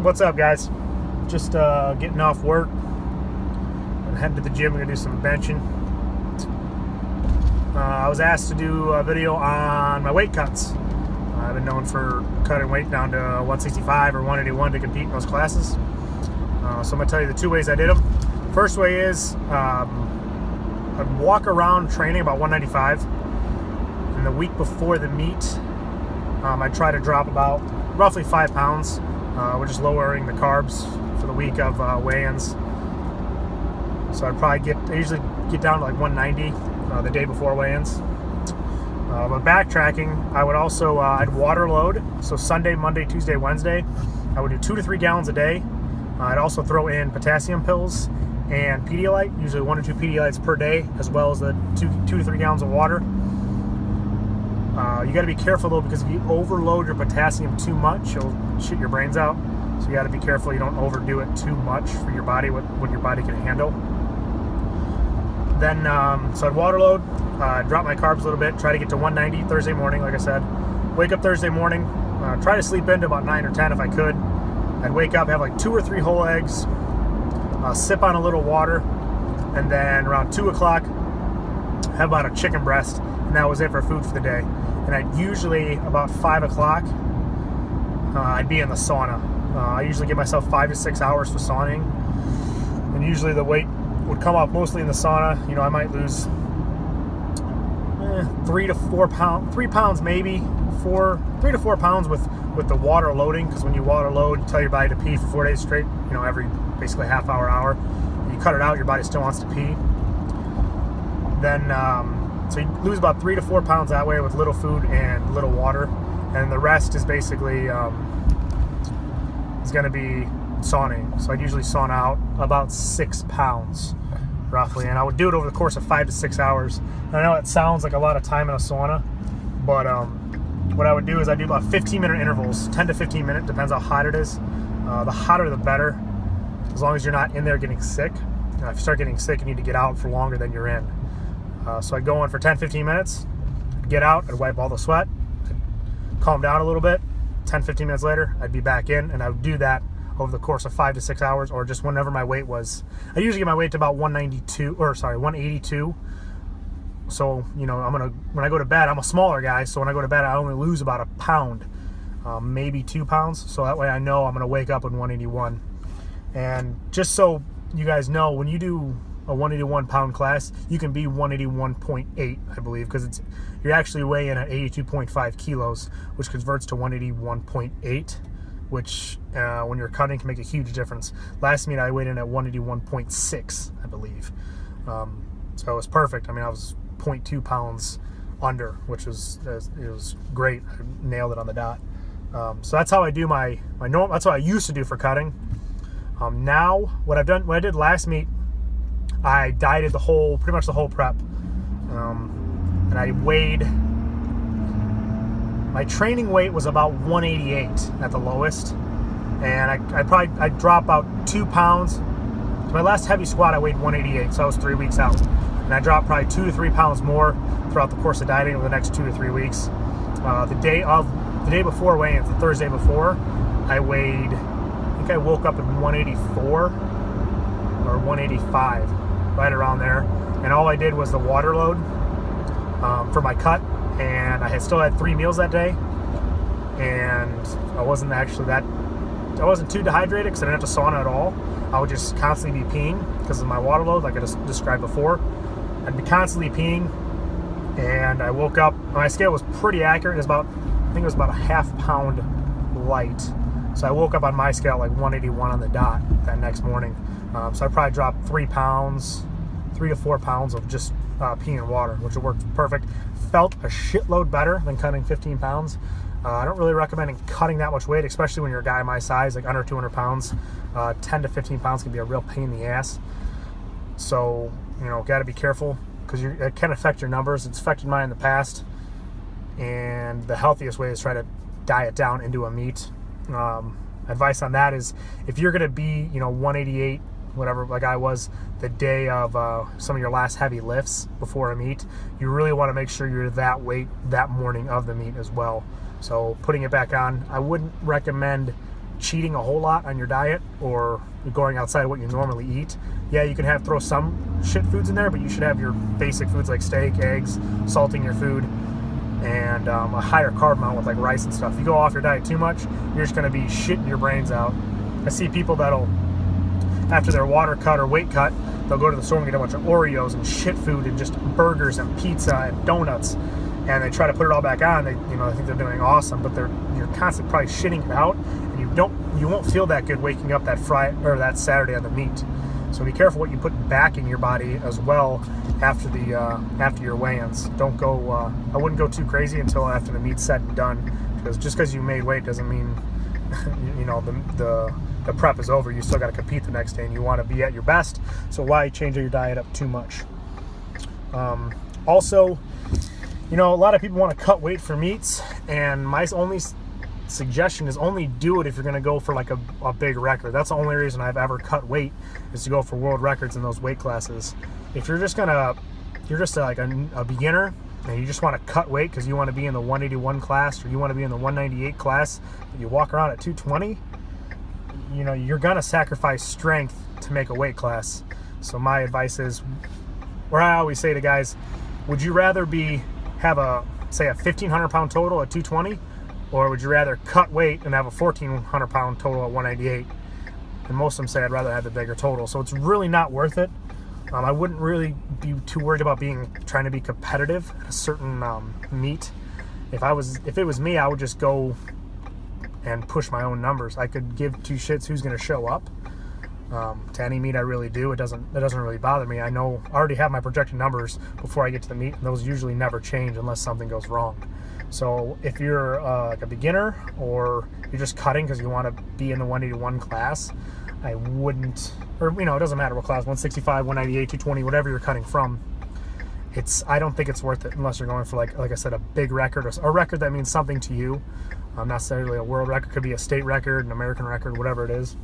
What's up, guys? Just getting off work and heading to the gym. We're gonna do some benching. I was asked to do a video on my weight cuts. I've been known for cutting weight down to 165 or 181 to compete in those classes. So I'm gonna tell you the two ways I did them. First way is I'd walk around training about 195, and the week before the meet, I'd try to drop about roughly 5 pounds. We're just lowering the carbs for the week of weigh-ins. So I usually get down to like 190 the day before weigh-ins. But backtracking, I would also, I'd water load. So Sunday, Monday, Tuesday, Wednesday, I would do 2 to 3 gallons a day. I'd also throw in potassium pills and Pedialyte, usually 1 or 2 Pedialytes per day, as well as the 2 to 3 gallons of water. You got to be careful though, because if you overload your potassium too much, you'll shit your brains out. So you got to be careful you don't overdo it too much for your body, what your body can handle. Then, so I'd water load, drop my carbs a little bit, try to get to 190 Thursday morning, like I said. Wake up Thursday morning, try to sleep into about 9 or 10 if I could. I'd wake up, have like 2 or 3 whole eggs, sip on a little water, and then around 2 o'clock, have about a chicken breast, and that was it for food for the day. And I'd usually, about 5 o'clock, I'd be in the sauna. I usually give myself 5 to 6 hours for sauning, and usually the weight would come off mostly in the sauna. You know, I might lose 3 to 4 pounds, 3 pounds maybe, 3 to 4 pounds with the water loading, because when you water load, you tell your body to pee for 4 days straight, you know, every basically half hour. You cut it out, your body still wants to pee. Then, so you lose about 3 to 4 pounds that way with little food and little water, and the rest is basically is going to be sauning. So I'd usually sauna out about 6 pounds roughly, and I would do it over the course of 5 to 6 hours. And I know it sounds like a lot of time in a sauna, but what I would do is I'd do about 15-minute intervals, 10 to 15 minutes, depends how hot it is. The hotter the better, as long as you're not in there getting sick. If you start getting sick, you need to get out for longer than you're in. So I'd go in for 10-15 minutes, get out, I'd wipe all the sweat, I'd calm down a little bit. 10-15 minutes later, I'd be back in, and I would do that over the course of 5 to 6 hours, or just whenever my weight was. I usually get my weight to about 182. So, you know, when I go to bed, I'm a smaller guy, so when I go to bed, I only lose about a pound, maybe 2 pounds. So that way I know I'm going to wake up in 181. And just so you guys know, when you do a 181 pound class, you can be 181.8, I believe, because you're actually weighing at 82.5 kilos, which converts to 181.8, which when you're cutting can make a huge difference. Last meet I weighed in at 181.6, I believe. So it was perfect. I mean, I was 0.2 pounds under, which was great. I nailed it on the dot. So that's how I do my normal. That's what I used to do for cutting. Now what I did last meet, I dieted pretty much the whole prep, and I weighed. My training weight was about 188 at the lowest, and I'd drop about 2 pounds. So my last heavy squat I weighed 188, so I was 3 weeks out, and I dropped probably 2 to 3 pounds more throughout the course of dieting over the next 2 to 3 weeks. The day before weigh-ins, the Thursday before, I weighed. I think I woke up at 184 or 185, right around there, and all I did was the water load for my cut. And I still had 3 meals that day, and I wasn't too dehydrated because I didn't have to sauna at all. I would just constantly be peeing because of my water load, like I just described before. I'd be constantly peeing, and I woke up. My scale was pretty accurate. I think it was about a half pound light. So I woke up on my scale like 181 on the dot that next morning. So I probably dropped 3 to 4 pounds of just pee and water, which worked perfect. Felt a shitload better than cutting 15 pounds. I don't really recommend cutting that much weight, especially when you're a guy my size, like under 200 pounds. 10 to 15 pounds can be a real pain in the ass. So, you know, got to be careful, because it can affect your numbers. It's affected mine in the past, and the healthiest way is try to diet down into a meet. Advice on that is, if you're going to be, 188, whatever, like I was the day of some of your last heavy lifts before a meet, you really want to make sure you're that weight that morning of the meet as well. So putting it back on, I wouldn't recommend cheating a whole lot on your diet or going outside what you normally eat. Yeah, you can throw some shit foods in there, but you should have your basic foods like steak, eggs, salting your food, and a higher carb amount with like rice and stuff. If you go off your diet too much, you're just going to be shitting your brains out. I see people that'll, after their water cut or weight cut, they'll go to the store and get a bunch of Oreos and shit food and just burgers and pizza and donuts, and they try to put it all back on. They, I think they're doing awesome, but you're constantly probably shitting it out, and you won't feel that good waking up that Saturday on the meet. So be careful what you put back in your body as well after your weigh-ins. Don't go. I wouldn't go too crazy until after the meet's said and done, because just because you made weight doesn't mean the prep is over. You still got to compete the next day, and you want to be at your best. So why change your diet up too much? Also, a lot of people want to cut weight for meets, and my only suggestion is only do it if you're going to go for like a big record. That's the only reason I've ever cut weight, is to go for world records in those weight classes. If you're just like a beginner and you just want to cut weight because you want to be in the 181 class or you want to be in the 198 class, but you walk around at 220, you're going to sacrifice strength to make a weight class. So my advice is, where I always say to guys, would you rather have a 1,500 pound total at 220, or would you rather cut weight and have a 1,400 pound total at 198? And most of them say I'd rather have the bigger total. So it's really not worth it. I wouldn't really be too worried about trying to be competitive at a certain meet. If it was me, I would just go and push my own numbers. I could give two shits who's going to show up to any meet I really do. It doesn't really bother me. I already have my projected numbers before I get to the meet, and those usually never change unless something goes wrong. So if you're like a beginner, or you're just cutting because you want to be in the 181 class, I wouldn't, or it doesn't matter what class, 165, 198, 220, whatever you're cutting from. I don't think it's worth it unless you're going for like I said, a big record, or a record that means something to you. Not necessarily a world record, could be a state record, an American record, whatever it is.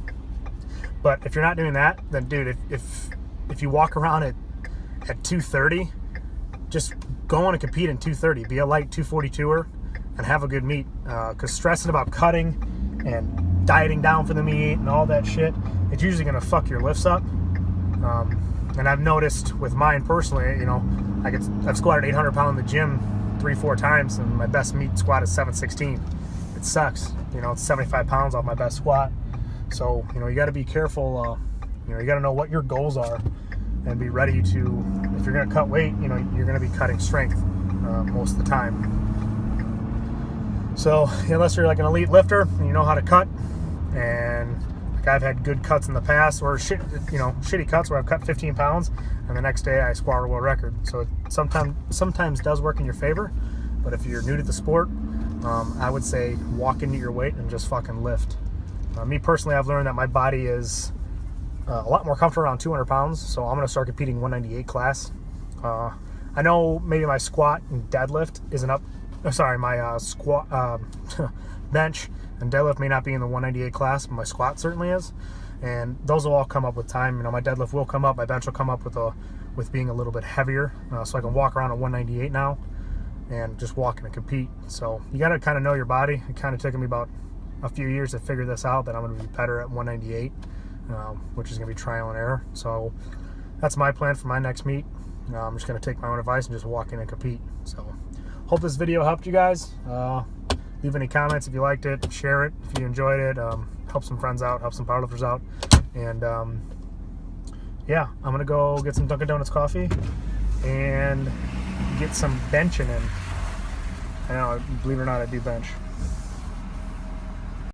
But if you're not doing that, then dude, if you walk around at 230, just go on and compete in 230. Be a light 242er and have a good meet. Because stressing about cutting and dieting down for the meet and all that shit, it's usually going to fuck your lifts up. And I've noticed with mine personally, I've squatted 800 pound in the gym 3-4 times, and my best meet squat is 716. It sucks. It's 75 pounds off my best squat. So, you got to be careful. You got to know what your goals are and be ready to, if you're going to cut weight, you're going to be cutting strength most of the time. So, unless you're like an elite lifter and you know how to cut, and like I've had good cuts in the past, or shitty cuts where I've cut 15 pounds and the next day I squat a world record. So it sometimes does work in your favor. But if you're new to the sport, I would say walk into your weight and just fucking lift. Me personally, I've learned that my body is a lot more comfortable around 200 pounds, so I'm going to start competing 198 class. I know maybe my squat and deadlift isn't up. My squat, bench and deadlift may not be in the 198 class, but my squat certainly is. And those will all come up with time. My deadlift will come up, my bench will come up with being a little bit heavier, so I can walk around at 198 now and just walk in and compete. So you got to kind of know your body. It kind of took me about a few years to figure this out, that I'm going to be better at 198, which is going to be trial and error. So that's my plan for my next meet. I'm just going to take my own advice and just walk in and compete. So hope this video helped you guys. Leave any comments if you liked it, share it if you enjoyed it, help some friends out, help some powerlifters out. And yeah, I'm going to go get some Dunkin' Donuts coffee and get some benching in. I know, believe it or not, I do bench.